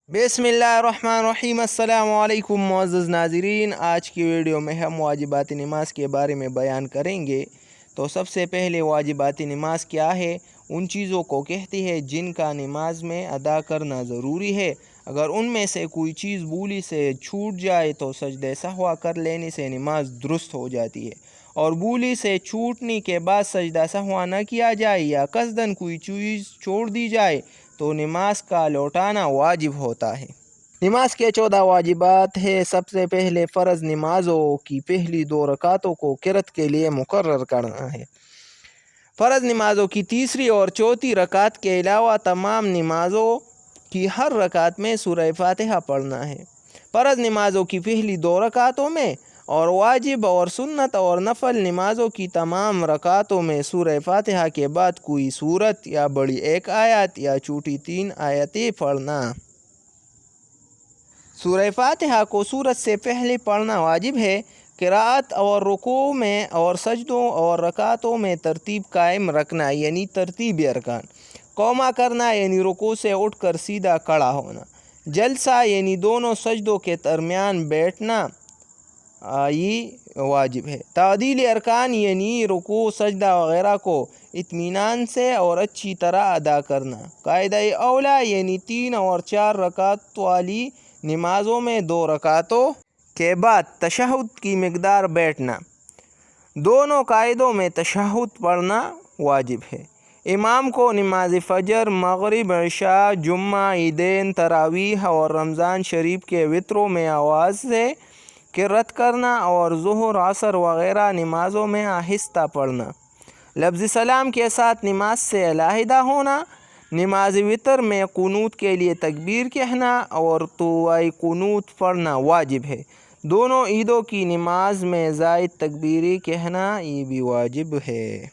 बिस्मिल्लाहिर्रहमानिर्रहीम। अस्सलाम वालेकुम मुअज़्ज़ज़ नाज़रीन, आज की वीडियो में हम वाजिबात नमाज के बारे में बयान करेंगे। तो सबसे पहले वाजिबात नमाज क्या है, उन चीज़ों को कहती है जिनका नमाज में अदा करना ज़रूरी है। अगर उनमें से कोई चीज़ भूली से छूट जाए तो सजदे सहवा कर लेने से नमाज दुरुस्त हो जाती है, और भूली से छूटने के बाद सजदा सहवा न किया जाए या कसदन कोई चीज़ छोड़ दी जाए तो नमाज का लौटाना वाजिब होता है। नमाज के 14 वाजिबात है। सबसे पहले फ़र्ज़ नमाज़ों की पहली 2 रकातों को क़िरात के लिए मुकर्रर करना है। फ़र्ज़ नमाज़ों की तीसरी और चौथी रकात के अलावा तमाम नमाज़ों की हर रकात में सूरह फ़ातिहा पढ़ना है। फ़र्ज़ नमाज़ों की पहली 2 रकातों में और वाजिब और सुन्नत और नफल नमाज़ों की तमाम रकातों में सूरह फ़ातिहा के बाद कोई सूरत या बड़ी एक आयत या छोटी 3 आयतें पढ़ना। सूरह फ़ातिहा को सूरत से पहले पढ़ना वाजिब है। क़िराअत और रुकू में और सजदों और रकातों में तरतीब कायम रखना यानी तरतीब अरकान। कौमा करना यानी रुकू से उठकर सीधा खड़ा होना। जलसा यानी दोनों सजदों के दरमियान बैठना ये वाजिब है। तादील अरकान यानी रुकू सजदा वगैरह को इत्मीनान से और अच्छी तरह अदा करना। कायदा औला यानी 3 और 4 रकात वाली नमाज़ों में 2 रकातों के बाद तशहुद की मिक़दार बैठना। दोनों कायदों में तशहुद पढ़ना वाजिब है। इमाम को नमाज फ़जर, मग़रिब, इशा, जुम्मा, ईदैन, तरावीह और रमज़ान शरीफ के वित्रों में आवाज़ से क़िरात करना और ज़ुहर, असर वग़ैरह नमाज़ों में आहिस्ता पढ़ना। लफ्ज़ सलाम के साथ नमाज से अलहदा होना। नमाज वितर में कुनूत के लिए तकबीर कहना और दुआए कुनूत पढ़ना वाजिब है। दोनों ईदों की नमाज में ज़ायद तकबीरें कहना ये भी वाजिब है।